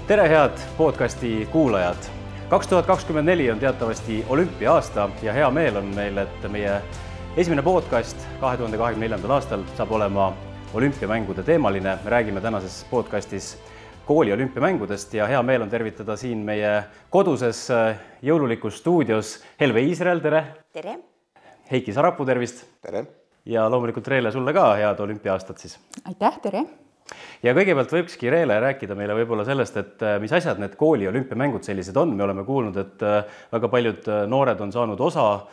Tere head podcasti kuulajad! 2024 on teatavasti olümpia-aasta ja hea meel on meil, et meie esimene podcast 2024. aastal saab olema olümpiamängude teemaline. Me räägime tänases podcastis kooli olümpiamängudest ja hea meel on tervitada siin meie koduses jõululikus stuudios Helve Iisrael, tere! Tere! Heiki Sarapuu, tervist! Tere! Ja loomulikult Reele sulle ka head olümpia-aastat siis! Aitäh, tere! Ja kõigepealt võikski Reele rääkida meile võib-olla sellest, et mis asjad need kooli olümpiamängud sellised on. Me oleme kuulnud, et väga paljud noored on saanud osa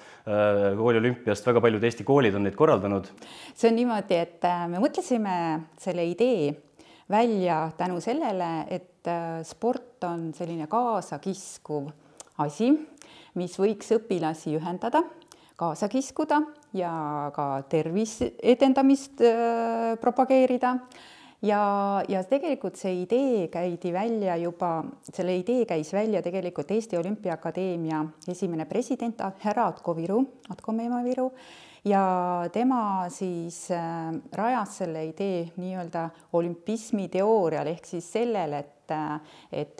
kooli olümpiast, väga paljud Eesti koolid on neid korraldanud. See on niimoodi, et me mõtlesime selle idee välja tänu sellele, et sport on selline kaasakiskuv asi, mis võiks õpilasi ühendada, kaasa kiskuda ja ka tervise edendamist propageerida. Ja tegelikult see idee selle idee käis välja tegelikult Eesti Olümpiaakadeemia esimene president härra Atko Meimaviru ja tema siis rajas selle idee nii-öelda olümpismi teoorial ehk siis sellel, et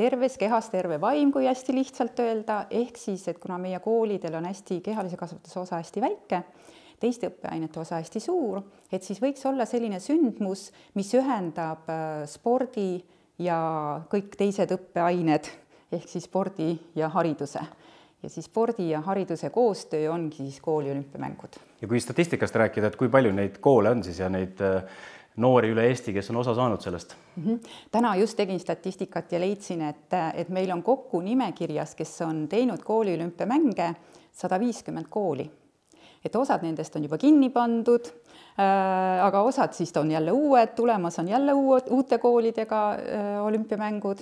terves kehas terve vaim, kui hästi lihtsalt öelda, ehk siis, et kuna meie koolidel on hästi kehalise kasvatuse osa hästi väike, teiste õppeainete osa hästi suur, et siis võiks olla selline sündmus, mis ühendab spordi ja kõik teised õppeained, ehk siis spordi ja hariduse. Ja siis spordi ja hariduse koostöö ongi siis kooli olümpiamängud. Ja kui statistikast rääkida, et kui palju neid koole on siis ja neid noori üle Eesti, kes on osa saanud sellest? Täna just tegin statistikat ja leidsin, et meil on kokku nimekirjas, kes on teinud kooli olümpiamänge 150 kooli. Et osad nendest on juba kinni pandud, aga osad siis on jälle uued, tulemas on jälle uute koolidega olümpiamängud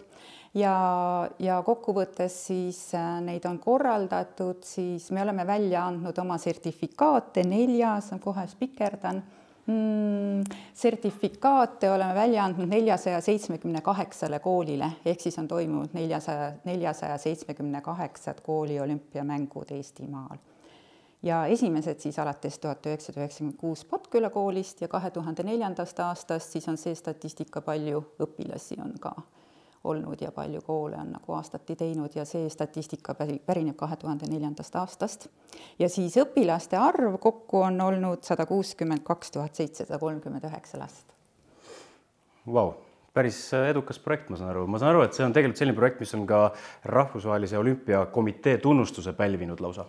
ja kokkuvõttes siis neid on korraldatud, siis me oleme välja andnud oma sertifikaate 4, kohe spikerdan, sertifikaate oleme välja andnud 478 koolile, ehk siis on toimunud 478 kooli olümpiamängud Eestimaal. Ja esimesed siis alates 1996 Potküla koolist ja 2004. aastast siis on see statistika, palju õpilasi on ka olnud ja palju koole on nagu aastati teinud ja see statistika pärineb 2004. aastast. Ja siis õpilaste arv kokku on olnud 162 739 last. Vau, päris edukas projekt, ma saan aru. Ma saan aru, et see on tegelikult selline projekt, mis on ka Rahvusvahelise Olümpiakomitee tunnustuse pälvinud lausa.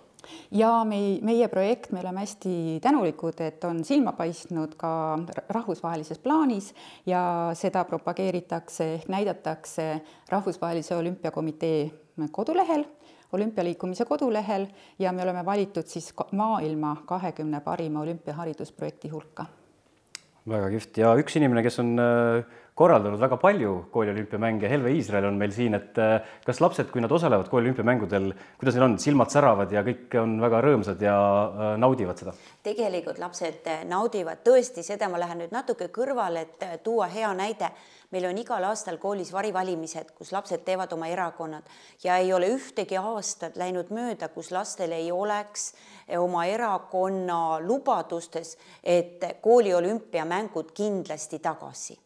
Ja meie projekt, me oleme hästi tänulikud, et on silma paistnud ka rahvusvahelises plaanis ja seda propageeritakse ehk näidatakse Rahvusvahelise Olümpiakomitee kodulehel, olümpialiikumise kodulehel ja me oleme valitud siis maailma 20 parima olümpiaharidusprojekti hulka. Väga kihvt. Ja üks inimene, kes on korraldanud väga palju kooli olümpiamänge, Helve Iisrael on meil siin, et kas lapsed, kui nad osalevad kooli olümpiamängudel, kuidas neil on, silmad säravad ja kõik on väga rõõmsad ja naudivad seda? Tegelikult lapsed naudivad tõesti seda, ma lähen nüüd natuke kõrvale, et tuua hea näide. Meil on igal aastal koolis varivalimised, kus lapsed teevad oma erakonnad ja ei ole ühtegi aastat läinud mööda, kus lastel ei oleks oma erakonna lubadustes, et kooli olümpiamängud kindlasti tagasi.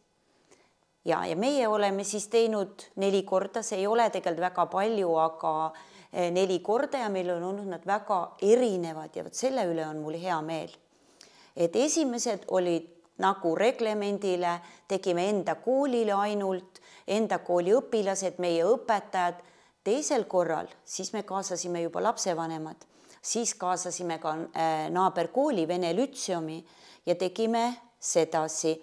Ja meie oleme siis teinud 4 korda, see ei ole tegelikult väga palju, aga 4 korda ja meil on olnud nad väga erinevad ja selle üle on mul hea meel. Et esimesed olid nagu reglemendile, tegime enda koolile ainult, enda kooli õpilased, meie õpetajad. Teisel korral siis me kaasasime juba lapsevanemad, siis kaasasime ka naaberkooli Vene Lütseumi ja tegime sedasi.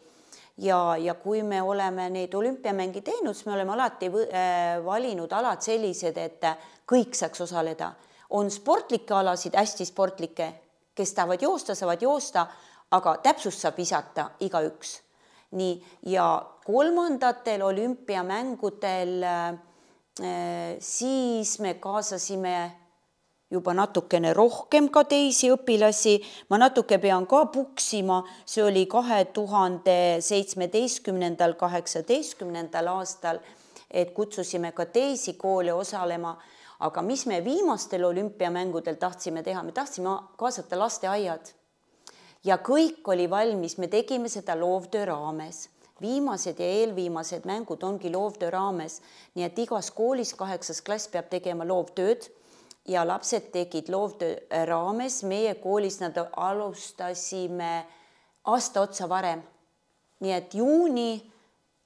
Ja kui me oleme neid olümpiamängi teinud, siis me oleme alati valinud alad sellised, et kõik saaks osaleda. On sportlikke alasid, hästi sportlikke, kes tahavad joosta, saavad joosta, aga täpsust saab visata igaüks. Nii, ja kolmandatel olümpiamängudel siis me kaasasime juba natukene rohkem ka teisi õpilasi. Ma natuke pean ka puksima, see oli 2017-18 aastal, et kutsusime ka teisi koole osalema. Aga mis me viimastel olümpiamängudel tahtsime teha? Me tahtsime kaasata lasteaiad. Ja kõik oli valmis, me tegime seda loovtöö raames. viimased ja eelviimased mängud ongi loovtöö raames, nii et igas koolis 8. klass peab tegema loovtööd ja lapsed tegid loovtöö raames. Meie koolis nad alustasime aasta otsa varem, nii et juuni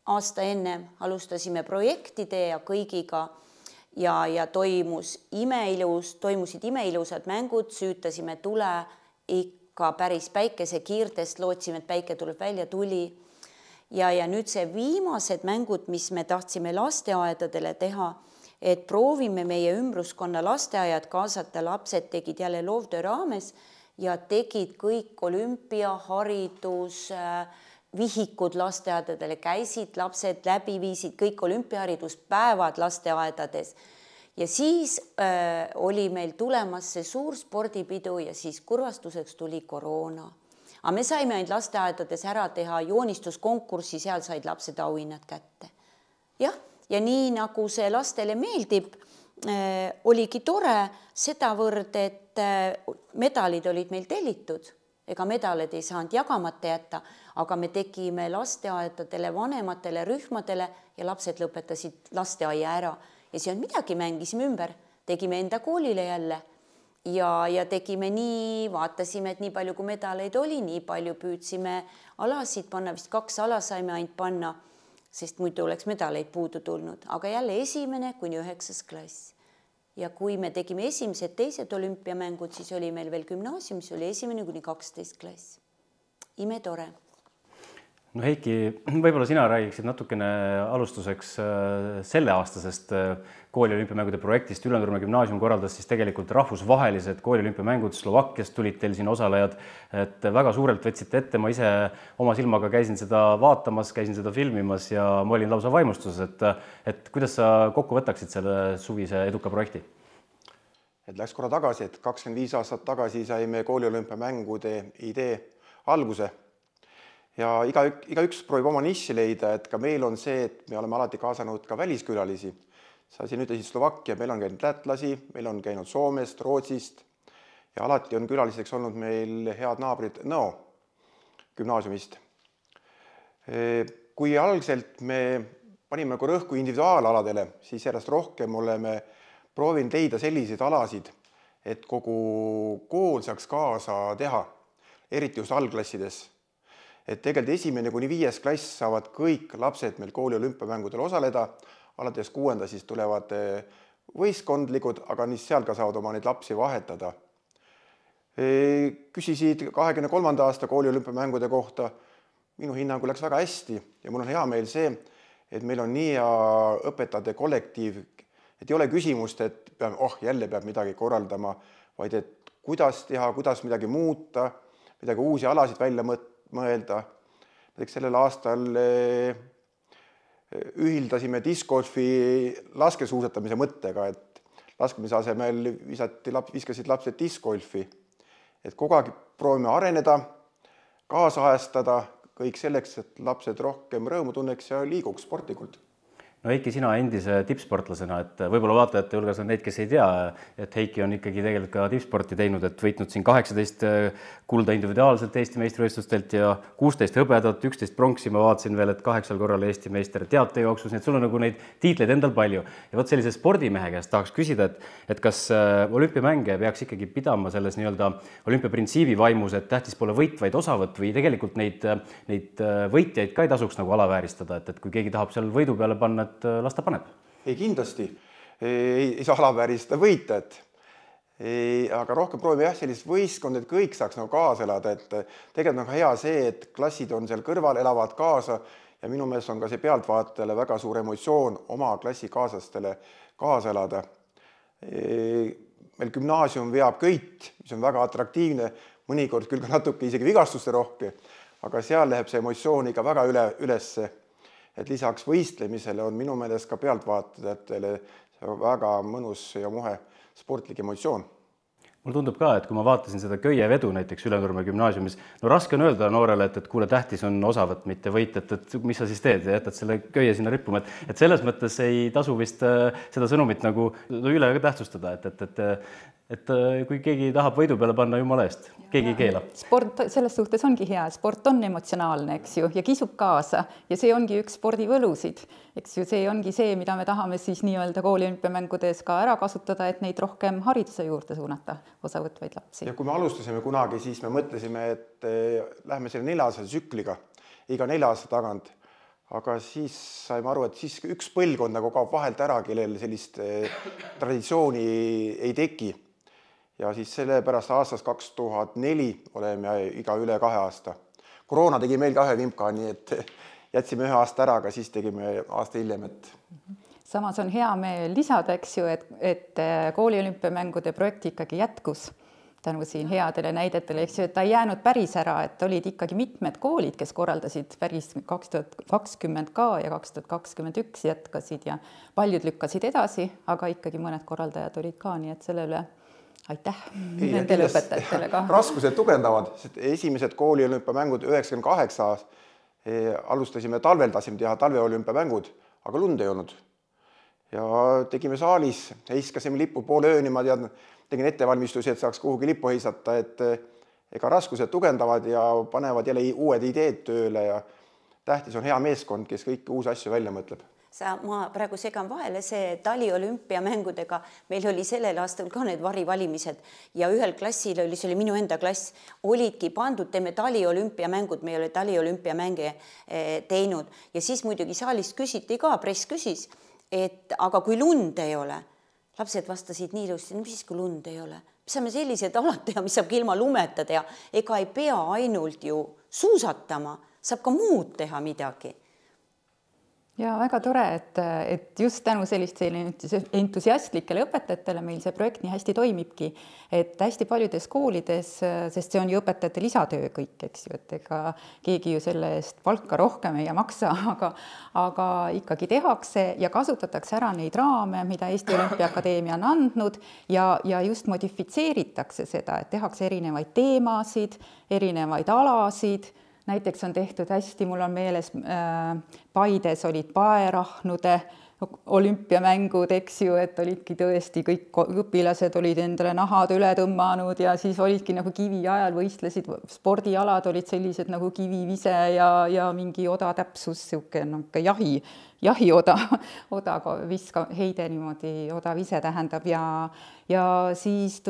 aasta enne alustasime projektide ja kõigiga ja toimusid imeilusad mängud, süütasime tule ikka päris päikesekiirtest, lootsime, et päike tuleb välja, tuli. Ja nüüd see viimased mängud, mis me tahtsime lasteaedadele teha, et proovime meie ümbruskonna lasteaiad kaasata, lapsed tegid jälle loovtöö raames ja tegid kõik olümpia, haridus, vihikud lasteaedadele, käisid lapsed läbi, viisid kõik olümpiahariduspäevad lasteaedades. Ja siis oli meil tulemas see suur spordipidu ja siis kurvastuseks tuli koroona. Aga me saime ainult lasteaedades ära teha joonistuskonkurssi, seal said lapsed auhinnad kätte. Jah, ja nii nagu see lastele meeldib, oligi tore sedavõrd, et medalid olid meil tellitud, ega medalid ei saanud jagamata jätta, aga me tegime lasteaedadele, vanematele rühmadele ja lapsed lõpetasid lasteaia ära. Ja see on midagi, mängisime ümber, tegime enda koolile jälle. Ja tegime nii, vaatasime, et nii palju kui medaleid oli, nii palju püüdsime alasid panna, vist 2 ala saime ainult panna, sest muidu oleks medaleid puudu tulnud. Aga jälle 1. kuni 9. klass. Ja kui me tegime esimesed, teised olümpiamängud, siis oli meil veel gümnaasiumis, oli 1. kuni 12. klass. Ime tore. No Heiki, võib-olla sina räägiksid natukene alustuseks selle aastasest kooli olümpiamängude projektist. Ülenurme gümnaasium korraldas siis tegelikult rahvusvahelised kooli olümpiamängud. Slovakkiast tulid teil siin osalejad, et väga suurelt võtsite ette. Ma ise oma silmaga käisin seda vaatamas, käisin seda filmimas ja ma olin lausa vaimustuses, et kuidas sa kokku võtaksid selle suvise eduka projekti? Et läks korra tagasi, et 25 aastat tagasi saime kooli olümpiamängude idee alguse. Ja igaüks proovib oma niši leida, et ka meil on see, et me oleme alati kaasanud ka väliskülalisi. Sa siin ütlesid Slovakkia, meil on käinud lätlasi, meil on käinud Soomest, Rootsist ja alati on külaliseks olnud meil head naabrid Nõo gümnaasiumist. Kui algselt me panime rõhku individuaalaladele, siis järjest rohkem oleme proovinud leida selliseid alasid, et kogu kool saaks kaasa teha, eriti just algklassides. Et tegelikult 1. kuni 5. klass saavad kõik lapsed meil kooli olümpiamängudel osaleda, alates 6. siis tulevad võistkondlikud, aga seal ka saavad oma neid lapsi vahetada. Küsisid 23. aasta kooli olümpiamängude kohta, minu hinnangu läks väga hästi ja mul on hea meel see, et meil on nii hea õpetajate kollektiiv, et ei ole küsimust, et jälle peab midagi korraldama, vaid et kuidas teha, kuidas midagi muuta, midagi uusi alasid välja mõelda. Näiteks sellel aastal ühildasime discgolfi laskesuusatamise mõttega, et laskmise asemel viskasid lapsed discgolfi. Et kogu aeg proovime areneda, kaasajastada kõik selleks, et lapsed rohkem rõõmu tunneks ja liiguks sportlikult. No Heiki, sina endise tippsportlasena, et võib-olla vaatajate hulgas on neid, kes ei tea, et Heiki on ikkagi tegelikult ka tippsporti teinud, et võitnud siin 18 kulda individuaalselt Eesti meistrivõistlustelt ja 16 hõbedat, 11 pronksi, ma vaatasin veel, et 8 korral Eesti meister teatejooksus, nii et sul on nagu neid tiitleid endal palju. Ja võt sellise spordimehe käest tahaks küsida, et kas olümpiamänge peaks ikkagi pidama selles nii-öelda olümpiaprintsiibi vaimus, et tähtis pole võit, vaid osavõtt või tegelikult neid võitjaid ka ei tasuks nagu alavääristada, et kui keegi tahab seal võidu peale panna, et las ta paneb. Ei, kindlasti ei saa alavääristada võitajat, aga rohkem proovime sellist võistkond, et kõik saaks nagu kaasa elada, et tegelikult on hea see, et klassid on seal kõrval, elavad kaasa ja minu meelest on ka see pealtvaatajale väga suur emotsioon oma klassi kaaslastele kaasa elada. Meil gümnaasium veab köit, mis on väga atraktiivne, mõnikord küll ka natuke isegi vigastuste rohke, aga seal läheb see emotsioon ikka väga ülesse. Et lisaks võistlemisele on minu meelest ka pealtvaatajatele väga mõnus ja muhe sportlik emotsioon. Mul tundub ka, et kui ma vaatasin seda köievedu näiteks Ülenurme gümnaasiumis, no raske on öelda noorele, et kuule, tähtis on osavõtt, mitte võit, et mis sa siis teed ja jätad selle köie sinna rippuma. Et selles mõttes ei tasu vist seda sõnumit nagu üle tähtsustada, et et kui keegi tahab võidu peale panna, jumala eest, keegi ei keela. Sport selles suhtes ongi hea, sport on emotsionaalne, eks ju, ja kisub kaasa ja see ongi üks spordivõlusid, eks ju, see ongi see, mida me tahame siis nii-öelda kooli olümpiamängudes ka ära kasutada, et neid rohkem hariduse juurde suunata osavõtvaid lapsi. Ja kui me alustasime kunagi, siis me mõtlesime, et lähme selle 4 aasta tsükliga iga 4 aasta tagant, aga siis saime aru, et siis üks põlvkond nagu kaob vahelt ära, kellel sellist traditsiooni ei teki. Ja siis sellepärast aastast 2004 oleme iga üle 2 aasta. Koroona tegi meil ka ühe vimka, nii et jätsime 1 aasta ära, aga siis tegime aasta hiljem. Samas on hea meel lisada, eks ju, et kooli olümpiamängude projekt ikkagi jätkus tänu siin headele näidetele, eks ju, et ta ei jäänud päris ära, et olid ikkagi mitmed koolid, kes korraldasid päris 2020 ka ja 2021 jätkasid ja paljud lükkasid edasi, aga ikkagi mõned korraldajad olid ka, nii et selle üle aitäh nendele õpetajatele ka. Raskused tugevdavad, sest esimesed kooli olümpiamängud 98 alustasime talvel, tahtsime teha talveolümpiamängud, aga lund ei olnud. Ja tegime saalis, heiskasime lippu poole öö niimoodi, tegin ettevalmistusi, et saaks kuhugi lippu heisata, et ega raskused tugevdavad ja panevad jälle uued ideed tööle ja tähtis on hea meeskond, kes kõiki uusi asju välja mõtleb. Ma praegu segan vahele, see taliolümpiamängudega, meil oli sellel aastal ka need varivalimised ja ühel klassil oli, see oli minu enda klass, olidki pandud, teeme taliolümpiamängud, me ei ole taliolümpiamänge teinud ja siis muidugi saalist küsiti ka, press küsis, et aga kui lund ei ole, lapsed vastasid nii ilusti, mis kui lund ei ole. Me saame sellised alad teha, mis saab ilma lumeta teha. Ega ei pea ainult ju suusatama, saab ka muud teha midagi. Ja väga tore, et just tänu selline entusiastlikele õpetajatele meil see projekt nii hästi toimibki, et hästi paljudes koolides, sest see on ju õpetajate lisatöö kõik, eks ju, et ega keegi ju selle eest palka rohkem ei maksa, aga ikkagi tehakse ja kasutatakse ära neid raame, mida Eesti Olümpiaakadeemia on andnud ja just modifitseeritakse seda, et tehakse erinevaid teemasid, erinevaid alasid. Näiteks on tehtud hästi, mul on meeles, Paides olid paerahnude olümpiamängud, eks ju, et olidki tõesti kõik õpilased olid endale nahad üle tõmmanud ja siis olidki nagu kivi ajal võistlesid, spordialad olid sellised nagu kivivise ja mingi oda täpsus, jahioda heide niimoodi, odavise tähendab ja siis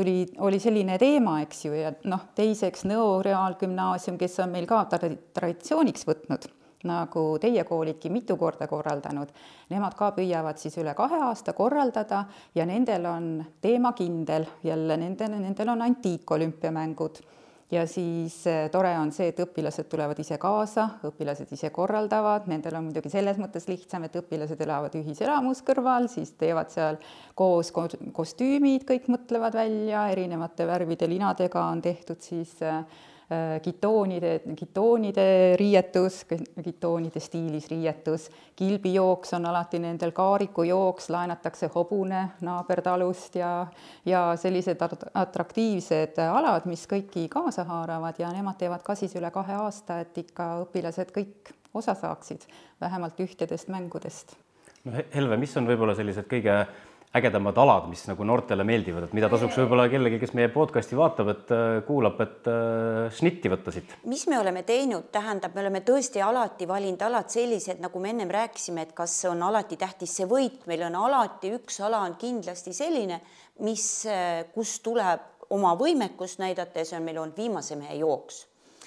oli selline teema, eks ju, ja teiseks Nõo Reaalgümnaasium, kes on meil ka traditsiooniks võtnud, nagu teie koolidki mitu korda korraldanud. Nemad ka püüavad siis üle 2 aasta korraldada ja nendel on teemakindel, jälle nendel on antiikolümpiamängud. Ja siis tore on see, et õpilased tulevad ise kaasa, õpilased ise korraldavad, nendel on muidugi selles mõttes lihtsam, et õpilased elavad ühiselamus kõrval, siis teevad seal koos kostüümid, kõik mõtlevad välja, erinevate värvide linadega on tehtud siis gitoonide riietus, gitoonide stiilis riietus, kilbijooks on alati nendel, kaarikujooks, laenatakse hobune naabertalust ja sellised atraktiivsed alad, mis kõiki kaasa haaravad ja nemad teevad ka siis üle 2 aasta, et ikka õpilased kõik osa saaksid, vähemalt ühtedest mängudest. Helve, mis on võib-olla sellised kõige ägedamad alad, mis nagu noortele meeldivad, et mida tasuks võib-olla kellegi, kes meie podcasti vaatab, et kuulab, et šnitti võtta siit? Mis me oleme teinud, tähendab, me oleme tõesti alati valinud alad sellised, nagu me ennem rääkisime, et kas on alati tähtis see võit, meil on alati üks ala on kindlasti selline, kus tuleb oma võimekust näidata ja see on meil olnud viimase mehe jooks.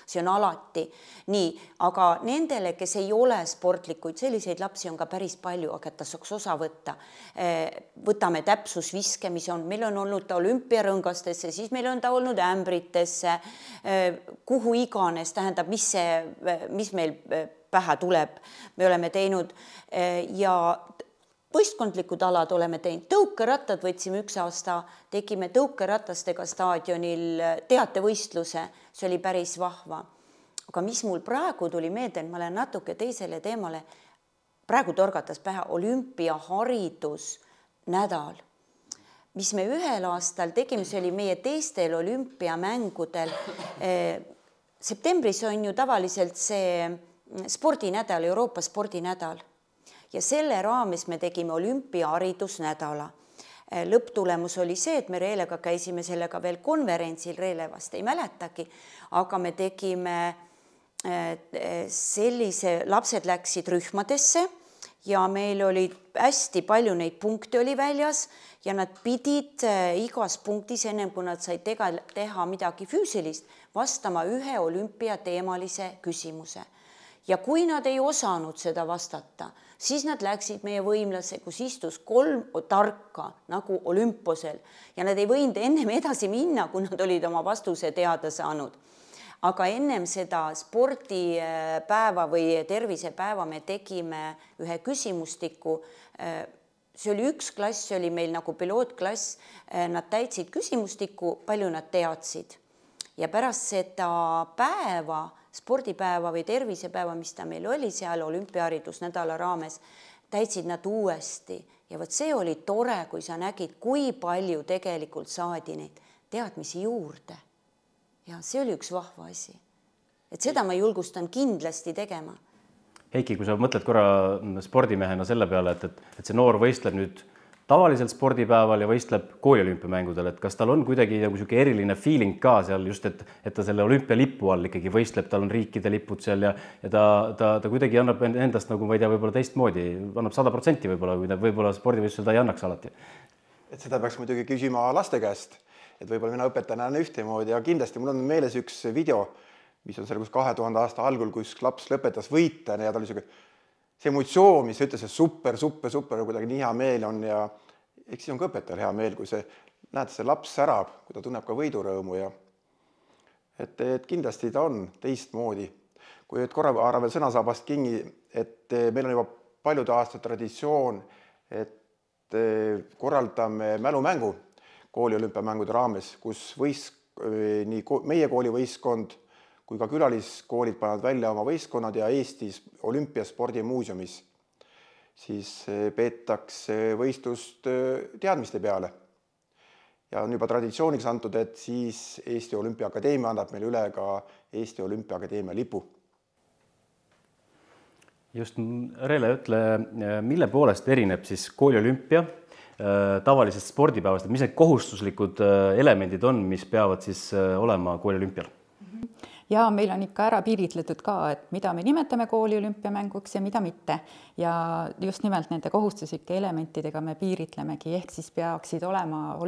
See on alati nii, aga nendele, kes ei ole sportlikuid, selliseid lapsi on ka päris palju, aga ta saaks osa võtta. Võtame täpsusviske, mis on, meil on olnud ta olümpiarõngastesse, siis meil on ta olnud ämbritesse, kuhu iganes, tähendab, mis meil pähe tuleb. Me oleme teinud ja võistkondlikud alad oleme teinud, tõukerattad võtsime 1 aasta, tegime tõukeratastega staadionil teatevõistluse, see oli päris vahva. Aga mis mul praegu tuli meelde, ma olen natuke teisele teemale, praegu torgatas pähe olümpiaharidusnädal, mis me ühel aastal tegime, see oli meie teistel olümpiamängudel. Septembris on ju tavaliselt see spordinädal, Euroopa spordinädal. Ja selle raames me tegime olümpiaharidusnädala. lõpptulemus oli see, et me Reelega käisime sellega veel konverentsil, Reele vast ei mäletagi, aga me tegime sellise, lapsed läksid rühmadesse ja meil oli hästi palju neid punkte oli väljas ja nad pidid igas punktis, ennem kui nad said teha midagi füüsilist, vastama ühe olümpiateemalise küsimuse. Ja kui nad ei osanud seda vastata, siis nad läksid meie võimlasse, kus istus 3 tarka nagu olümposel ja nad ei võinud ennem edasi minna, kui nad olid oma vastuse teada saanud. Aga ennem seda spordipäeva või tervisepäeva me tegime ühe küsimustiku. See oli üks klass, see oli meil nagu pilootklass, nad täitsid küsimustiku, palju nad teadsid. Ja pärast seda päeva, spordipäeva või tervisepäeva, mis ta meil oli seal olümpiaharidusnädala raames, täitsid nad uuesti. Ja võt see oli tore, kui sa nägid, kui palju tegelikult saadi neid teadmisi juurde. Ja see oli üks vahva asi. Et seda ma julgustan kindlasti tegema. Heiki, kui sa mõtled korra spordimehena selle peale, et see noor võistleb nüüd tavaliselt spordipäeval ja võistleb kooliolümpiamängudel, et kas tal on kuidagi nagu selline eriline feeling ka seal just, et ta selle olümpialipu all ikkagi võistleb, tal on riikide lipud seal ja ta kuidagi annab endast nagu, ma ei tea, võib-olla teistmoodi, annab 100% võib-olla spordivõistlusel ta ei annaks alati. Et seda peaks muidugi küsima laste käest, et võib-olla mina õpetajana on ühtemoodi ja kindlasti mul on meeles üks video, mis on seal kus 2000 aasta algul, kus laps lõpetas võitjana ja ta oli see emotsioon, mis ütles, et super, kuidagi nii hea meel on ja eks siis on ka õpetajal hea meel, kui näed, see laps särab, kui ta tunneb ka võidurõõmu ja et kindlasti ta on teistmoodi. Kui korra haara veel sõnasaabast kingi, et meil on juba paljude aastate traditsioon, et korraldame mälumängu kooli olümpiamängude raames, kus nii meie kooli võistkond kui ka külaliskoolid panevad välja oma võistkonnad ja Eestis olümpiaspordimuuseumis siis peetakse võistlust teadmiste peale. Ja on juba traditsiooniks antud, et siis Eesti Olümpiaakadeemia annab meil üle ka Eesti Olümpiaakadeemia lipu. Just, Reele, ütle, mille poolest erineb siis kooliolümpia tavalisest spordipäevast, et mis need kohustuslikud elemendid on, mis peavad siis olema kooliolümpial? Ja meil on ikka ära piiritletud ka, et mida me nimetame kooliolümpiamänguks ja mida mitte. Ja just nimelt nende kohustuslike elementidega me piiritlemegi, ehk siis peaksid olema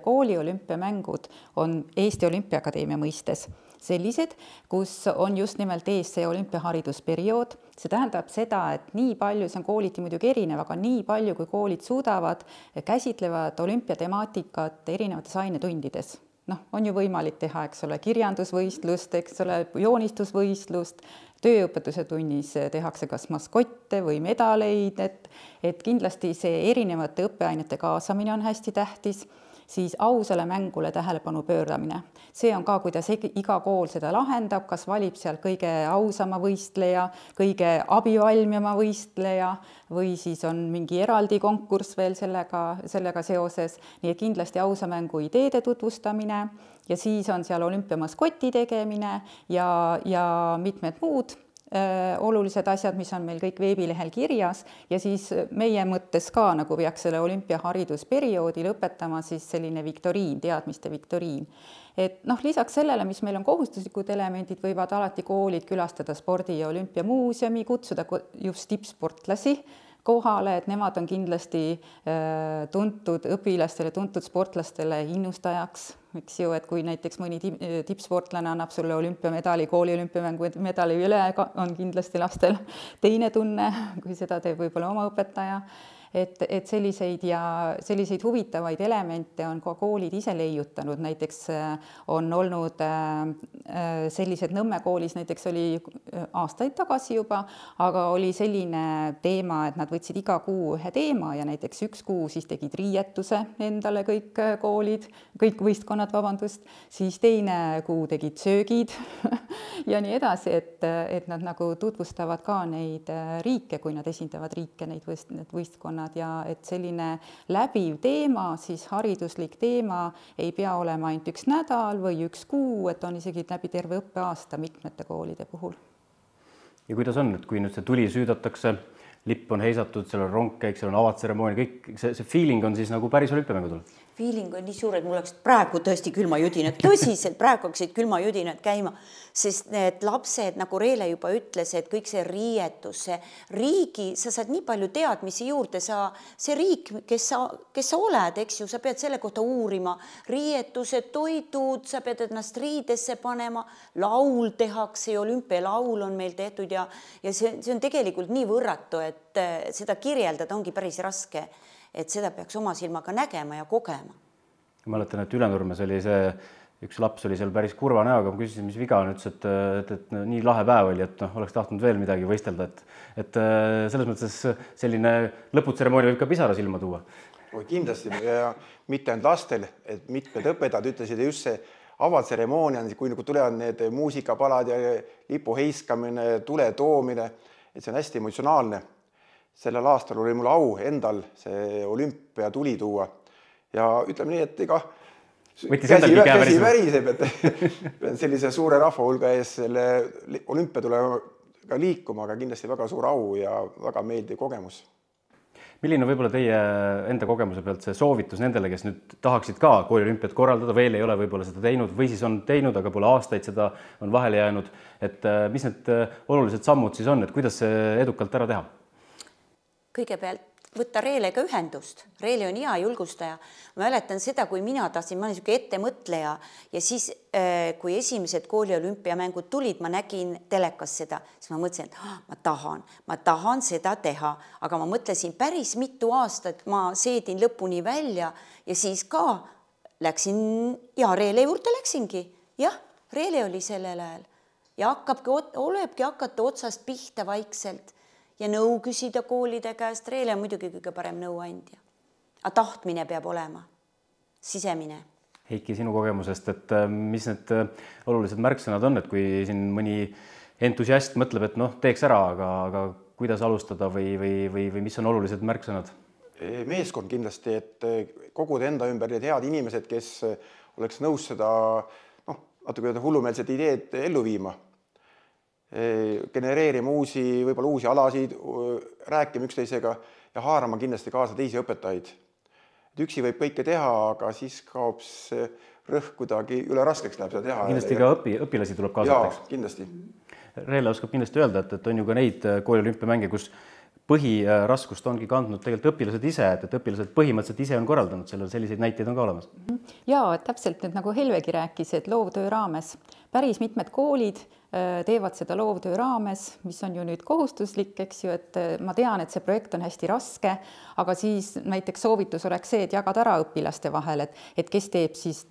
kooli olümpiamängud on Eesti Olümpiaakadeemia mõistes sellised, kus on just nimelt ees see olümpiaharidusperiood. See tähendab seda, et nii palju, see on kooliti muidugi erinev, aga nii palju, kui koolid suudavad, käsitlevad olümpiatemaatikat erinevates ainetundides. On ju võimalik teha, eks ole, kirjandusvõistlust, eks ole, joonistusvõistlust, tööõpetuse tunnis tehakse kas maskotte või medaleid, et kindlasti see erinevate õppeainete kaasamine on hästi tähtis, siis ausale mängule tähelepanu pöördamine. See on ka, kuidas iga kool seda lahendab, kas valib seal kõige ausama võistleja, kõige abivalmjama võistleja või siis on mingi eraldi konkurss veel sellega seoses. Nii et kindlasti ausa mängu ideede tutvustamine ja siis on seal olümpiamaskoti tegemine ja mitmed muud olulised asjad, mis on meil kõik veebilehel kirjas ja siis meie mõttes ka nagu peaks selle olümpiaharidusperioodi lõpetama siis selline viktoriin, teadmiste viktoriin. Et lisaks sellele, mis meil on kohustuslikud elemendid, võivad alati koolid külastada spordi- ja olümpiamuuseumi, kutsuda just tippsportlasi kohale, et nemad on kindlasti tuntud õpilastele, tuntud sportlastele innustajaks, eks ju, et kui näiteks mõni tippsportlane annab sulle olümpiamedali, kooli olümpiamängu medali üle, on kindlasti lastel teine tunne, kui seda teeb võib-olla oma õpetaja. Et selliseid huvitavaid elemente on ka koolid ise leiutanud, näiteks on olnud sellised Nõmme koolis, näiteks oli aastaid tagasi juba, aga oli selline teema, et nad võtsid iga kuu ühe teema ja näiteks üks kuu siis tegid riietuse endale kõik koolid, kõik võistkonnad, siis teine kuu tegid söögid ja nii edasi, et nad nagu tutvustavad ka neid riike, kui nad esindavad riike, need võistkonnad. Ja et selline läbiv teema, siis hariduslik teema ei pea olema ainult üks nädal või üks kuu, et on isegi läbi terve õppeaasta mitmete koolide puhul. Ja kuidas on, et kui nüüd see tuli süüdatakse, lipp on heisatud, seal on rongkäik, seal on avatseremoonia, kõik see feeling on siis nagu päris olümpiamängudel. Feeling on nii suur, et mul oleks praegu tõesti külmajudinad, tõsiselt praegu hakkasid külmajudinad käima, sest need lapsed, nagu Reele juba ütles, et kõik see riietus, see riigi, sa saad nii palju teadmisi juurde, see riik, kes sa oled, eks ju, sa pead selle kohta uurima, riietused, toidud, sa pead ennast riidesse panema, laul tehakse ja olümpialaul on meil tehtud ja see on tegelikult nii võrratu, et seda kirjeldada ongi päris raske. Et seda peaks oma silmaga nägema ja kogema. Ma mäletan, et Ülenurmes oli see, üks laps oli seal päris kurva näoga, ma küsisin, mis viga on, ütles, et nii lahe päev oli, et oleks tahtnud veel midagi võistelda, et selles mõttes selline lõputseremoonia võib ka pisara silma tuua. Kindlasti ja mitte ainult lastel, et mitmed õpetajad ütlesid just see avatseremoonia, kui tulevad need muusikapalad ja lipu heiskamine, tule toomine, et see on hästi emotsionaalne. Sellel aastal oli mul au endal see olümpia tuli tuua ja ütleme nii, et ega käsi väriseb, et sellise suure rahva hulga ees selle olümpia tuleb ka liikuma, aga kindlasti väga suur au ja väga meeldiv kogemus. Milline võib-olla teie enda kogemuse pealt see soovitus nendele, kes nüüd tahaksid ka kooliolümpiat korraldada, veel ei ole võib-olla seda teinud või siis on teinud, aga pole aastaid seda on vahele jäänud, et mis need olulised sammud siis on, et kuidas see edukalt ära teha? Kõigepealt võtta Reelega ühendust. Reele on hea julgustaja. Ma mäletan seda, kui mina tahtsin, ma olin niisugune ettemõtleja ja siis, kui esimesed kooliolümpiamängud tulid, ma nägin telekas seda, siis ma mõtlesin, et ma tahan seda teha, aga ma mõtlesin päris mitu aastat, ma seedin lõpuni välja ja siis ka läksin ja Reele juurde läksingi. Jah, Reele oli sellel ajal ja olebki hakata otsast pihta vaikselt ja nõu küsida koolide käest. Reele on muidugi kõige parem nõuandja. Aga tahtmine peab olema, sisemine. Heiki, sinu kogemusest, et mis need olulised märksõnad on, et kui siin mõni entusiast mõtleb, et teeks ära, aga kuidas alustada või mis on olulised märksõnad? Meeskond kindlasti, et koguda enda ümber need head inimesed, kes oleks nõus seda natuke hullumeelset ideed ellu viima. Genereerima võib-olla uusi alasid, rääkima üksteisega ja haarama kindlasti kaasa teisi õpetajaid. Üksi võib kõike teha, aga siis kaob see rõhk kuidagi üle raskeks läheb seda teha. Kindlasti ka õpilasi tuleb kaasateks. Jaa, kindlasti. Reele oskab kindlasti öelda, et on ju ka neid kooliolümpiamänge, kus põhiraskust ongi kandnud tegelikult õpilased ise, et õpilased põhimõtteliselt ise on korraldanud sellel, selliseid näiteid on ka olemas. Jaa, täpselt nüüd nagu Helvegi rääkis, et loovtöö raames päris mitmed koolid teevad seda loovtöö raames, mis on ju nüüd kohustuslik, eks ju, et ma tean, et see projekt on hästi raske, aga siis näiteks soovitus oleks see, et jagada ära õpilaste vahel, et kes teeb siis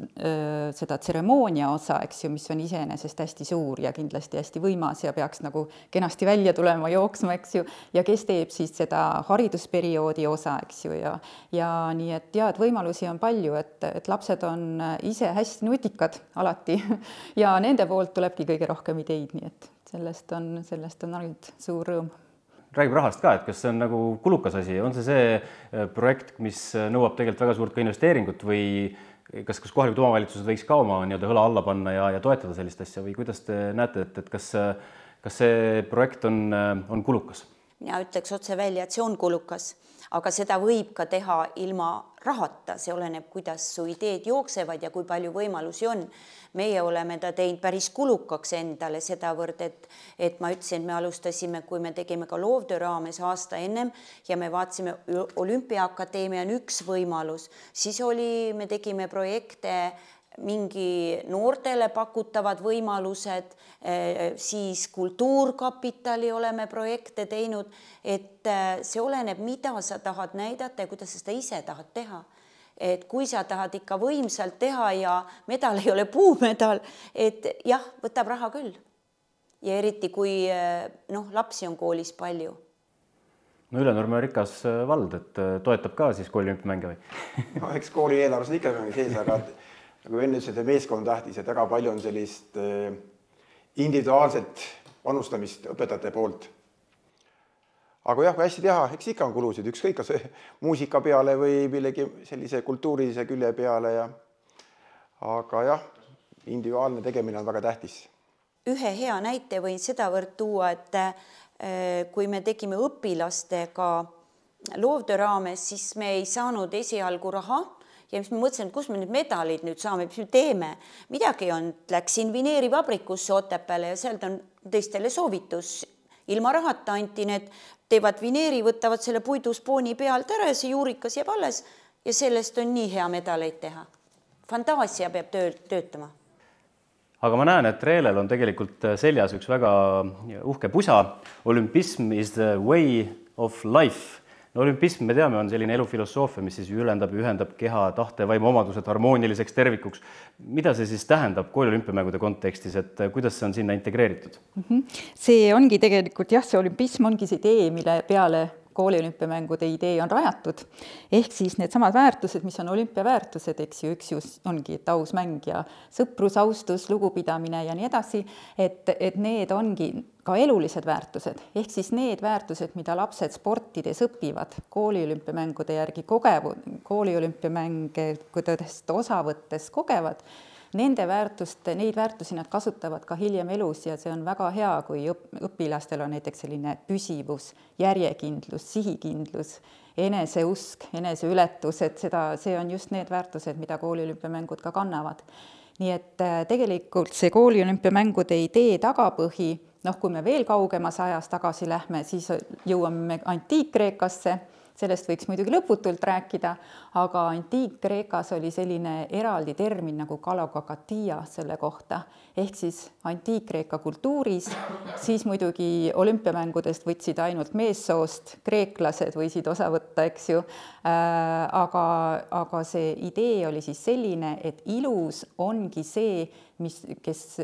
seda tseremoonia osa, eks ju, mis on iseenesest hästi suur ja kindlasti hästi võimas ja peaks nagu kenasti välja tulema, jooksma, eks ju, ja kes teeb siis seda haridusperioodi osa, eks ju, ja nii, et võimalusi on palju, et lapsed on ise hästi nutikad alati ja nende poolt tulebki kõige rohkem ideid, nii et sellest on ainult suur rõõm. Räägib rahast ka, et kas see on nagu kulukas asi, on see projekt, mis nõuab tegelikult väga suurt ka investeeringut või kas kohalikud omavalitsused võiks ka oma õla alla panna ja toetada sellist asja või kuidas te näete, et kas see projekt on kulukas? Mina ütleks otse välja, et see on kulukas, aga seda võib ka teha ilma rahata, see oleneb, kuidas su ideed jooksevad ja kui palju võimalusi on. Meie oleme ta teinud päris kulukaks endale sedavõrd, et ma ütlesin, me alustasime, kui me tegime ka loovtöö raames aasta ennem ja me vaatasime, Olümpiaakadeemia on üks võimalus, siis me tegime projekte mingi noortele pakutavad võimalused, siis kultuurkapitali oleme projekte teinud, et see oleneb, mida sa tahad näidata ja kuidas sa seda ise tahad teha. Et kui sa tahad ikka võimsalt teha ja medal ei ole puumedal, et jah, võtab raha küll. Ja eriti, kui lapsi on koolis palju. No Ülenurme on rikas vald, et toetab ka siis kooliolümpiamänge või? Eks kooli eelarves on ikka sees, aga nagu enne ütlesin, et meeskond tähtis, et väga palju on sellist individuaalset panustamist õpetajate poolt. Aga jah, kui hästi teha, eks ikka on kulusid, ükskõik kas muusika peale või millegi sellise kultuurilise külje peale. Aga jah, individuaalne tegemine on väga tähtis. Ühe hea näite võin sedavõrd tuua, et kui me tegime õpilastega loovtöö raames, siis me ei saanud esialgu raha ja mis me mõtlesime, et kus me need medalid nüüd saame, mis me teeme. Midagi on, läksin vineerivabrikusse Otepääle ja sealt on teistele soovitus. Ilma rahata anti need, teevad vineeri, võtavad selle puiduspooni pealt ära ja see juurikas jääb alles ja sellest on nii hea medaleid teha. Fantaasia peab töötama. Aga ma näen, et Reelel on tegelikult seljas üks väga uhke pusa. Olümpism is the way of life. No, olümpism, me teame, on selline elufilosoofia, mis siis ühendab keha, tahte, vaimu omadused harmooniliseks tervikuks. Mida see siis tähendab kooli olümpiamängude kontekstis, et kuidas see on sinna integreeritud? See ongi tegelikult, jah, see olümpism ongi see idee, mille peale kooli olümpiamängude idee on rajatud. Ehk siis need samad väärtused, mis on olümpiaväärtused, eks ju, üks ongi aus mäng ja sõprus, austus, lugupidamine ja nii edasi, et need ongi ka elulised väärtused. Ehk siis need väärtused, mida lapsed sportides õpivad kooli olümpiamängude järgi kooli olümpiamängudest osa võttes kogevad, neid väärtusi nad kasutavad ka hiljem elus ja see on väga hea, kui õpilastel on näiteks selline püsivus, järjekindlus, sihikindlus, eneseusk, eneseületus, et see on just need väärtused, mida kooli olümpiamängud ka kannavad. Nii et tegelikult see kooli olümpiamängude idee tagapõhi, kui me veel kaugemas ajas tagasi lähme, siis jõuame Antiik-Kreekasse. Sellest võiks muidugi lõputult rääkida, aga Antiik-Kreekas oli selline eraldi termin nagu kalokakatia selle kohta. Ehk siis Antiik-Kreeka kultuuris, siis muidugi olümpiamängudest võtsid ainult meessoost, kreeklased võisid osa võtta, eks ju. Aga see idee oli siis selline, et ilus ongi see,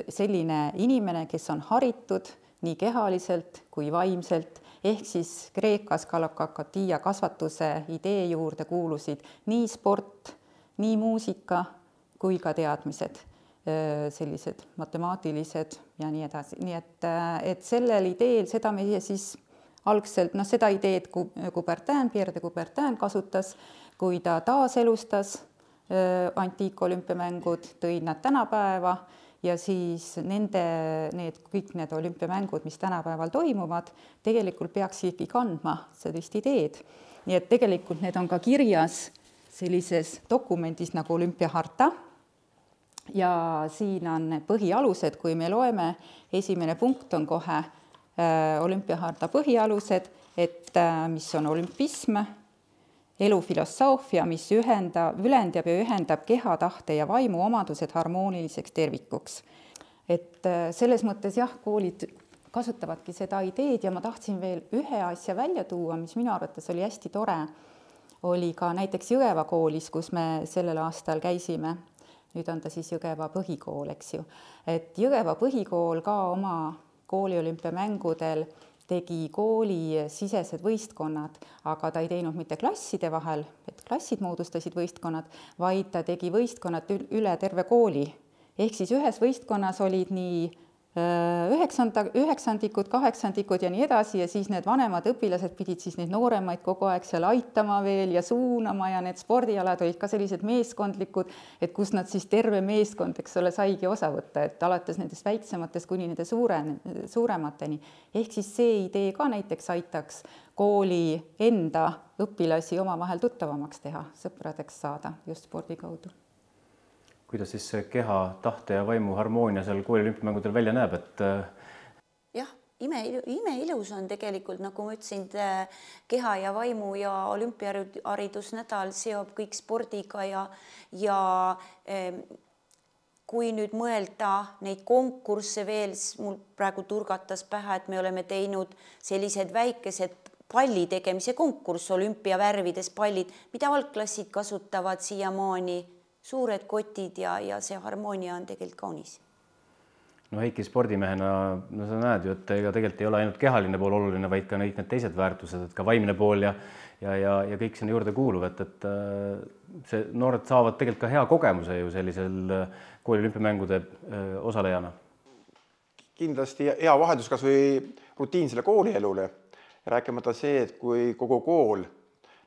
selline inimene, kes on haritud nii kehaliselt kui vaimselt. Ehk siis Kreekas kalokakatia kasvatuse idee juurde kuulusid nii sport, nii muusika kui ka teadmised, sellised matemaatilised ja nii edasi. Nii et sellel ideel, seda meie siis algselt, seda ideed Pierre de Coubertin kasutas, kui ta taaselustas antiikolümpiamängud, tõid nad tänapäeva ja siis kõik need olümpiamängud, mis tänapäeval toimuvad, tegelikult peaksidki kandma sellist ideed. Nii et tegelikult need on ka kirjas sellises dokumendis nagu olümpiaharta ja siin on põhialused, kui me loeme, esimene punkt on kohe olümpiaharta põhialused, et mis on olümpism, elufilosoofia, mis ülendab ja ühendab keha, tahte ja vaimu omadused harmooniliseks tervikuks. Et selles mõttes jah, koolid kasutavadki seda ideed ja ma tahtsin veel ühe asja välja tuua, mis minu arvates oli hästi tore, oli ka näiteks Jõgeva koolis, kus me sellel aastal käisime. Nüüd on ta siis Jõgeva põhikool, eks ju. Et Jõgeva põhikool ka oma kooli olümpiamängudel tegi kooli sisesed võistkonnad, aga ta ei teinud mitte klasside vahel, et klassid moodustasid võistkonnad, vaid ta tegi võistkonnad üle terve kooli. Ehk siis ühes võistkonnas olid nii üheksandikud, kaheksandikud ja nii edasi ja siis need vanemad õpilased pidid siis neid nooremaid kogu aeg seal aitama veel ja suunama ja need spordialad olid ka sellised meeskondlikud, et kus nad siis terve meeskond, eks ole, saigi osa võtta, et alates nendest väiksematest kuni nende suuremateni. Ehk siis see idee ka näiteks aitaks kooli enda õpilasi omavahel tuttavamaks teha, sõpradeks saada just spordi kaudu. Kuidas siis keha, tahte ja vaimu harmoonia seal kooli olümpiamängudel välja näeb, et jah, imeilus on tegelikult, nagu ma ütlesin, keha ja vaimu ja olümpiaharidusnädal seob kõik spordiga ja kui nüüd mõelda neid konkursse veel, mul praegu turgatas pähe, et me oleme teinud sellised väikesed palli tegemise konkurss, olümpiavärvides pallid, mida algklassid kasutavad siiamaani, suured kotid ja see harmoonia on tegelikult kaunis. No Heiki spordimehena, sa näed ju, et ega tegelikult ei ole ainult kehaline pool oluline, vaid ka need teised väärtused, et ka vaimne pool ja kõik sinna juurde kuuluv, et see noored saavad tegelikult ka hea kogemuse ju sellisel kooli olümpiamängude osalejana. Kindlasti hea vaheldus kas või rutiinsele koolielule ja rääkimata see, et kui kogu kool,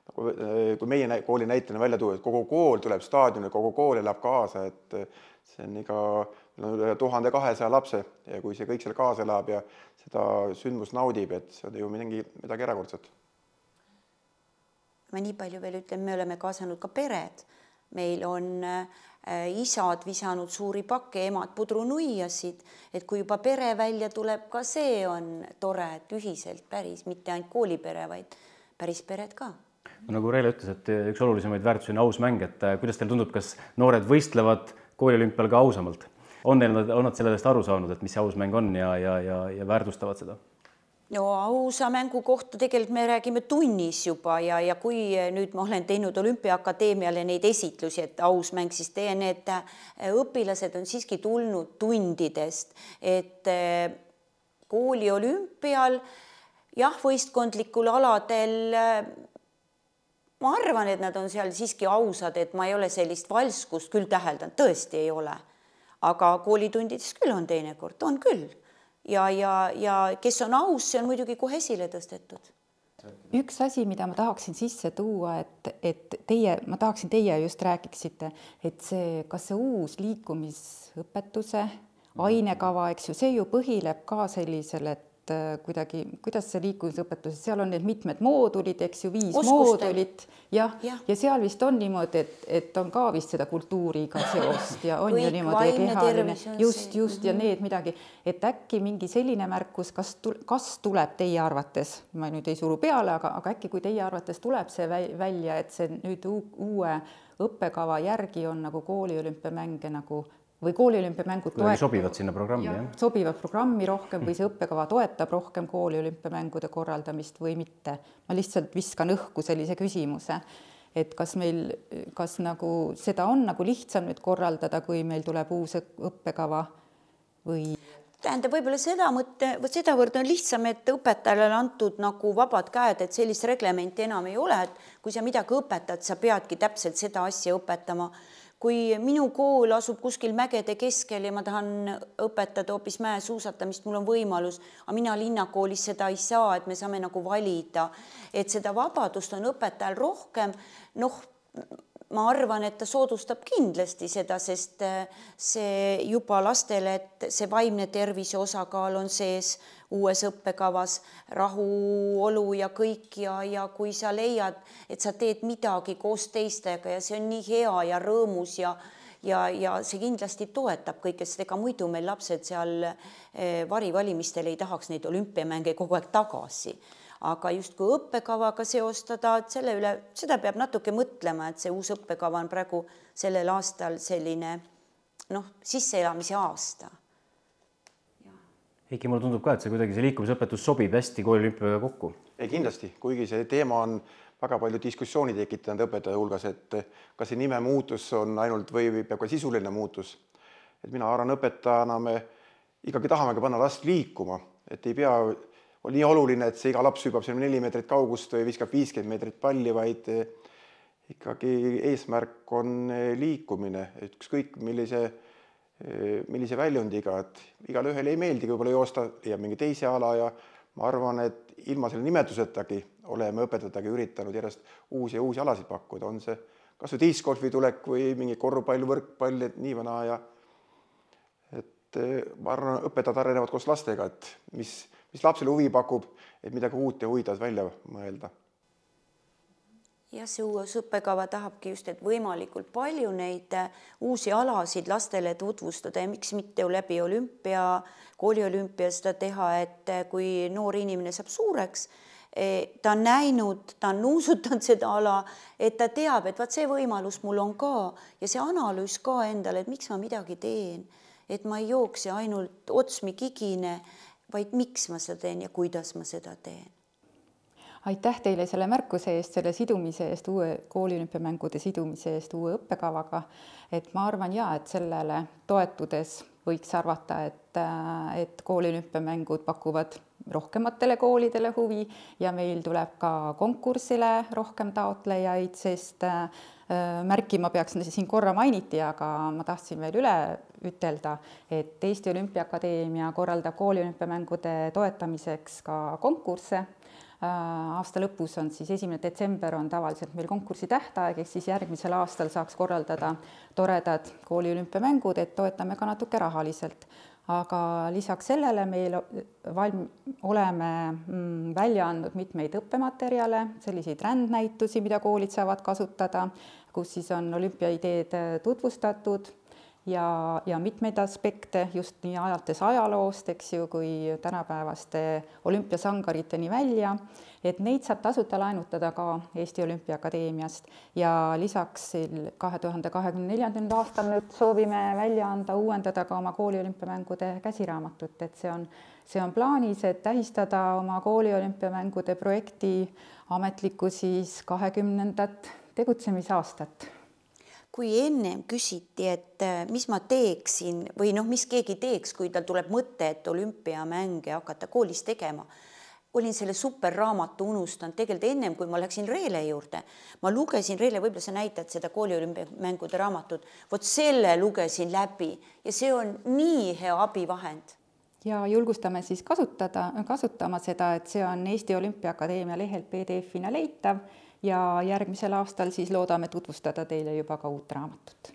kui meie kooli näitena välja tuua, et kogu kool tuleb staadionile, kogu kool elab kaasa, et see on meil on üle 1200 lapse ja kui see kõik seal kaasa elab ja seda sündmust naudib, et see on ju midagi erakordset. Ma nii palju veel ütlen, me oleme kaasanud ka pered. Meil on isad visanud suuri pakke, emad pudrunuiasid, et kui juba pere välja tuleb, ka see on tore, et ühiselt päris, mitte ainult koolipere, vaid päris pered ka. Nagu Reele ütles, et üks olulisemaid väärtusi on aus mäng, et kuidas teil tundub, kas noored võistlevad kooliolümpial ka ausamalt? On nad sellest aru saanud, et mis see aus mäng on ja väärtustavad seda? No ausa mängu kohta tegelikult me räägime tunnis juba ja kui nüüd ma olen teinud Olümpiaakadeemiale neid esitlusi, et aus mäng, siis need õpilased on siiski tulnud tundidest, et kooli olümpial, jah, võistkondlikul aladel ma arvan, et nad on seal siiski ausad, et ma ei ole sellist valskust küll täheldanud, tõesti ei ole. Aga koolitundides küll on teinekord, on küll. Ja kes on aus, see on muidugi kohe esile tõstetud. Üks asi, mida ma tahaksin sisse tuua, et ma tahaksin teie just rääkiksite, et kas see uus liikumisõpetuse ainekava, eks ju, see ju põhileb ka sellisele, kuidagi, kuidas see liikumisõpetus, seal on need mitmed moodulid, eks ju, 5 moodulit ja seal vist on niimoodi, et on ka vist seda kultuuriga seost ja on ju niimoodi kehaline, just ja need midagi, et äkki mingi selline märkus, kas tuleb teie arvates, ma nüüd ei suru peale, aga äkki kui teie arvates tuleb see välja, et see nüüd uue õppekava järgi on nagu kooliolümpiamänge nagu või kooliolümpiamängud sobivad sinna programmi, sobivad programmi rohkem või see õppekava toetab rohkem kooliolümpiamängude korraldamist või mitte. Ma lihtsalt viskan õhku sellise küsimuse, et kas nagu seda on nagu lihtsam nüüd korraldada, kui meil tuleb uus õppekava või? Tähendab, võib-olla sedavõrd on lihtsam, et õpetajale on antud nagu vabad käed, et sellist reglementi enam ei ole, et kui sa midagi õpetad, sa peadki täpselt seda asja õpetama. Kui minu kool asub kuskil mägede keskel ja ma tahan õpetada hoopis mäesuusatamist, mul on võimalus, aga mina linnakoolis seda ei saa, et me saame nagu valida, et seda vabadust on õpetajal rohkem, ma arvan, et ta soodustab kindlasti seda, sest see juba lastele, et see vaimne tervise osakaal on sees uues õppekavas, rahuolu ja kõik ja kui sa leiad, et sa teed midagi koos teistega ja see on nii hea ja rõõmus ja see kindlasti toetab kõike, sest ega muidu meil lapsed seal varivalimistel ei tahaks neid olümpiamänge kogu aeg tagasi. Aga just kui õppekavaga seostada, et selle üle, seda peab natuke mõtlema, et see uus õppekava on praegu sellel aastal selline sisseelamise aasta. Heiki, mulle tundub ka, et see kuidagi see liikumisõpetus sobib hästi kooliolümpiaga kokku. Ei, kindlasti, kuigi see teema on väga palju diskussiooni tekitanud õpetaja hulgas, et kas see nime muutus on ainult või peab ka sisuline muutus. Et mina arvan, õpetajana me ikkagi tahamegi panna last liikuma, et ei pea on nii oluline, et see iga laps hüppab 4 meetrit kaugust või viskab 50 meetrit palli, vaid ikkagi eesmärk on liikumine, et ükskõik millise väljundiga, et igale ühele ei meeldigi võib-olla joosta ja mingi teise ala ja ma arvan, et ilma selle nimetusetagi oleme õpetajatagi üritanud järjest uusi alasid pakkuda, on see kas või discgolfi tulek või mingi korvpall, võrkpall, et nii vana ja et ma arvan, õpetajad arenevad koos lastega, et mis lapsele huvi pakub, et midagi uut ja huvitavat välja mõelda. Ja see uus õppekava tahabki just, et võimalikult palju neid uusi alasid lastele tutvustada ja miks mitte ju läbi kooliolümpia seda teha, et kui noor inimene saab suureks, ta on näinud, ta on nuusutanud seda ala, et ta teab, et vaat see võimalus mul on ka ja see analüüs ka endale, et miks ma midagi teen, et ma ei jookse ainult otsmi kigine, vaid miks ma seda teen ja kuidas ma seda teen. Aitäh teile selle märkuse eest, selle sidumise eest, uue kooliolümpiamängude sidumise eest uue õppekavaga. Et ma arvan et sellele toetudes võiks arvata, et kooliolümpiamängud pakuvad rohkematele koolidele huvi ja meil tuleb ka konkursile rohkem taotlejaid, sest märkima peaks, siin korra mainiti, aga ma tahtsin veel üle ütelda, et Eesti Olümpiaakadeemia korraldab kooliolümpiamängude toetamiseks ka konkursse. aasta lõpus on siis 1. detsember on tavaliselt meil konkursi tähtaeg, ehk siis järgmisel aastal saaks korraldada toredad kooli olümpiamängud, et toetame ka natuke rahaliselt. Aga lisaks sellele meil oleme välja andnud mitmeid õppematerjale, selliseid rändnäitusi, mida koolid saavad kasutada, kus siis on olümpiaideed tutvustatud ja mitmeid aspekte just nii alates ajaloost, eks ju, kui tänapäevaste olümpiasangariteni välja, et neid saab tasuta laenutada ka Eesti Olümpiaakadeemiast ja lisaks 2024. aastal nüüd soovime välja anda, uuendada ka oma kooli olümpiamängude käsiraamatut, et see on plaanis, et tähistada oma kooli olümpiamängude projekti ametlikku siis 20. tegutsemisaastat. Kui ennem küsiti, et mis ma teeksin või mis keegi teeks, kui tal tuleb mõte, et olümpiamänge hakata koolis tegema, olin selle superraamatu unustanud tegelikult ennem, kui ma läksin Reele juurde. Ma lugesin Reele, võib-olla sa näitad seda kooli olümpiamängude raamatut, vot selle lugesin läbi ja see on nii hea abivahend. Ja julgustame siis kasutama seda, et see on Eesti Olümpiaakadeemia lehelt PDF-ina leitav ja järgmisel aastal siis loodame tutvustada teile juba ka uut raamatut.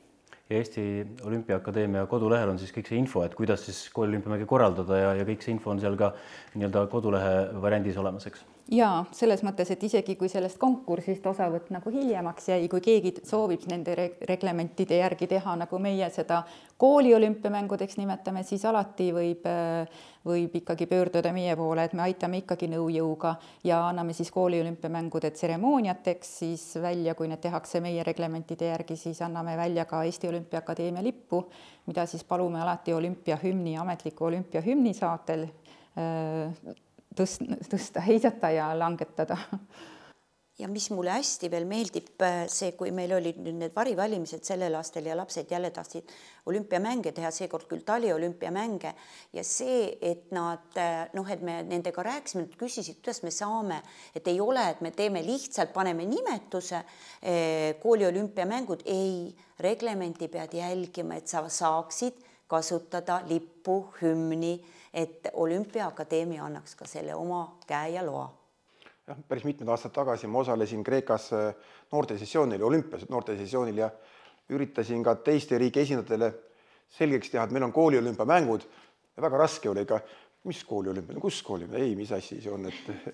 Ja Eesti Olümpiaakadeemia kodulehel on siis kõik see info, et kuidas siis kooli olümpiamänge korraldada ja kõik see info on seal ka nii-öelda kodulehe variandis olemas, eks? Ja selles mõttes, et isegi kui sellest konkursist osavõtt nagu hiljemaks jäi, kui keegi soovib nende reglementide järgi teha, nagu meie seda kooli olümpiamängudeks nimetame, siis alati võib ikkagi pöörduda meie poole, et me aitame ikkagi nõujõuga ja anname siis kooli olümpiamängude tseremooniateks siis välja, kui need tehakse meie reglementide järgi, siis anname välja ka Eesti Olümpiaakadeemia lippu, mida siis palume alati olümpiahümni, ametliku olümpiahümni saatel tõsta, heisata ja langetada. Ja mis mulle hästi veel meeldib see, kui meil olid nüüd need varivalimised sellel aastal ja lapsed jälle tahtsid olümpiamänge teha, seekord küll taliolümpiamänge ja see, et nad, et me nendega rääkisime, küsisid, kuidas me saame, et ei ole, et me teeme lihtsalt, paneme nimetuse kooli olümpiamängud, ei, reglementi pead jälgima, et sa saaksid kasutada lippu, hümni, et Olümpiaakadeemia annaks ka selle oma käe ja loa. Jah, päris mitmed aastad tagasi ma osalesin Kreekas noortesessioonil, olümpias noortesessioonil ja üritasin ka teiste riigi esindajatele selgeks teha, et meil on kooli olümpiamängud ja väga raske oli ka, mis kooli olümpia, kus kooli, ei, mis asja see on, et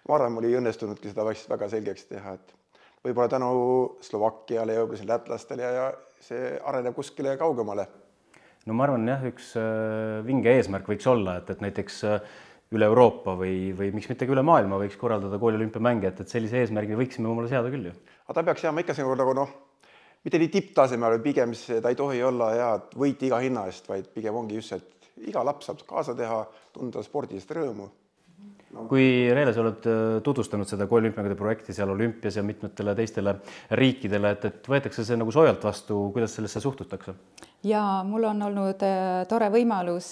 varem oli õnnestunudki seda väga selgeks teha, et võib-olla tänu Slovakkiale ja võib-olla lätlastele ja see areneb kuskile kaugemale. No ma arvan, jah, üks vinge eesmärk võiks olla, et näiteks üle Euroopa või miks mitte üle maailma võiks korraldada kooli olümpiamänge, et sellise eesmärgi võiksime omale seada küll ju. Aga ta peaks jääma ikka see nagu mitte nii tipptasemel, pigem ta ei tohi olla võit iga hinna eest, vaid pigem ongi just, et iga laps saab kaasa teha, tunda spordist rõõmu. Kui Reele, sa oled tutvustanud seda kooli olümpiamängude projekti seal olümpias ja mitmetele teistele riikidele, et võetakse see nagu soojalt vastu, kuidas sellesse suhtutakse? Ja mul on olnud tore võimalus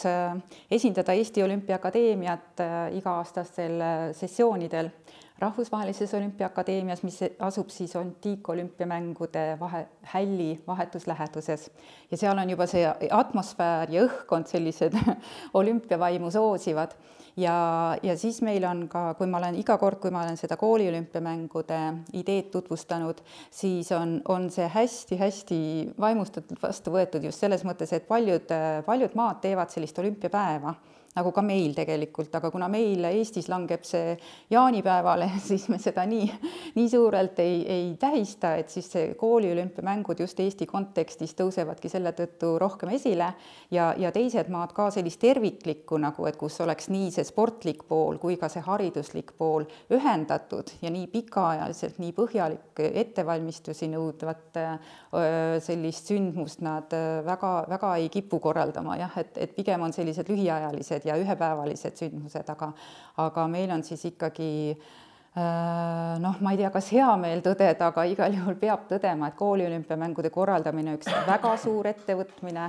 esindada Eesti Olümpiaakadeemiat iga-aastastel sessioonidel Rahvusvahelises Olümpiaakadeemias, mis asub siis antiikolümpiamängude hälli vahetusläheduses. Ja seal on juba see atmosfäär ja õhkkond sellised olümpiavaimu soosivad. Ja siis meil on ka, kui ma olen iga kord, kui ma olen seda kooli olümpiamängude ideed tutvustanud, siis on see hästi-hästi vaimustatud vastu võetud just selles mõttes, et paljud maad teevad sellist olümpiapäeva, nagu ka meil tegelikult, aga kuna meil Eestis langeb see jaanipäevale, siis me seda nii suurelt ei tähista, et siis see kooli olümpiamängud just Eesti kontekstis tõusevadki selle tõttu rohkem esile ja teised maad ka sellist terviklikku nagu, et kus oleks nii see sportlik pool kui ka see hariduslik pool ühendatud ja nii pikaajaliselt, nii põhjalik ettevalmistusi nõudvat sellist sündmust nad väga ei kipu korraldama, jah, et pigem on sellised lühiajalised ja ühepäevalised sündmused, aga meil on siis ikkagi, ma ei tea, kas hea meel tõdeda, aga igal juhul peab tõdema, et kooli olümpiamängude korraldamine üks väga suur ettevõtmine,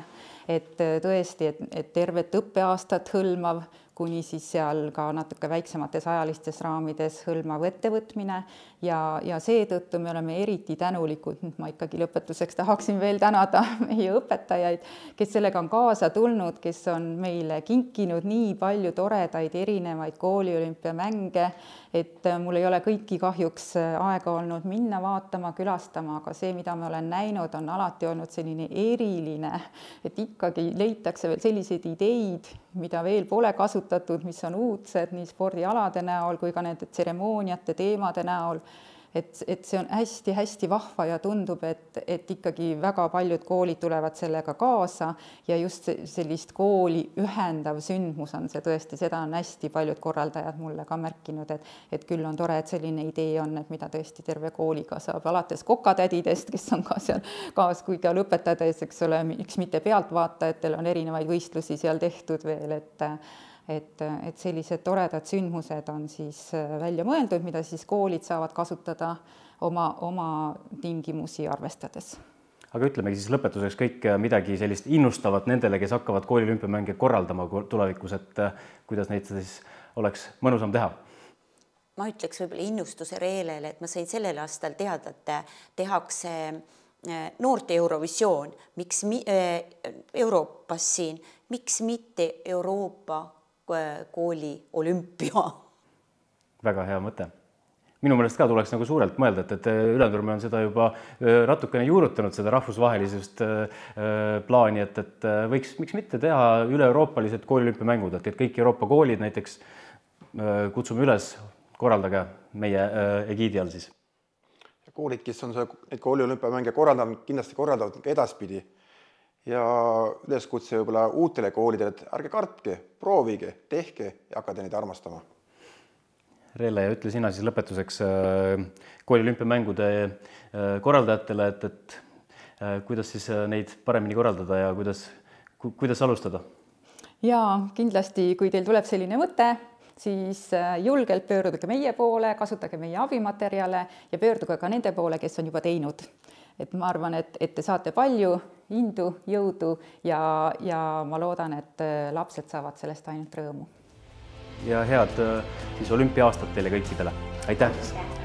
et tõesti, et tervet õppeaastat hõlmav, kuni siis seal ka natuke väiksemates ajalistes raamides hõlmav ettevõtmine ja seetõttu me oleme eriti tänulikud. Ma ikkagi lõpetuseks tahaksin veel tänada meie õpetajaid, kes sellega on kaasa tulnud, kes on meile kinkinud nii palju toredaid erinevaid kooli olümpiamänge, et mul ei ole kõiki kahjuks aega olnud minna vaatama, külastama, aga see, mida ma olen näinud, on alati olnud selline eriline, et ikkagi leitakse veel selliseid ideid, mida veel pole kasutatud, mis on uudsed nii spordialade näol kui ka nende tseremooniate, teemade näol. Et see on hästi-hästi vahva ja tundub, et ikkagi väga paljud koolid tulevad sellega kaasa ja just sellist kooli ühendav sündmus on see tõesti, seda on hästi paljud korraldajad mulle ka märkinud, et küll on tore, et selline idee on, et mida tõesti terve kooliga saab, alates kokatädidest, kes on ka seal kaas, kui ka lõpetades, eks ole, miks mitte pealtvaatajatel on erinevaid võistlusi seal tehtud veel, et sellised toredad sündmused on siis välja mõeldud, mida siis koolid saavad kasutada oma tingimusi arvestades. Aga ütlemegi siis lõpetuseks kõik midagi sellist innustavat nendele, kes hakkavad kooli olümpiamänge korraldama tulevikus, et kuidas neid siis oleks mõnusam teha? Ma ütleks võib-olla innustuse reelele, et ma sain sellel aastal teada, et tehakse noorte Eurovisioon, miks Euroopas siin, miks mitte Euroopa kooli olümpia. Väga hea mõte. Minu meelest ka tuleks nagu suurelt mõelda, et Ülenurme on seda juba natukene juurutanud, seda rahvusvahelisust plaani, et võiks, miks mitte teha üle-euroopalised kooliolümpiamängud, et kõik Euroopa koolid näiteks kutsume üles, korraldage meie egiidi all siis. Koolid, kes on neid kooliolümpiamänge korraldanud, kindlasti korraldavad ka edaspidi. Ja üleskutse võib-olla uutele koolidele, et ärge kartke, proovige, tehke ja hakkate neid armastama. Reele, ja ütle sina siis lõpetuseks kooli olümpiamängude korraldajatele, et kuidas siis neid paremini korraldada ja kuidas alustada? Ja kindlasti, kui teil tuleb selline mõte, siis julgelt pöörduge meie poole, kasutage meie abimaterjale ja pöörduge ka nende poole, kes on juba teinud. Et ma arvan, et te saate palju indu, jõudu ja ma loodan, et lapsed saavad sellest ainult rõõmu. Ja head siis olümpia-aastat teile kõikidele. Aitäh!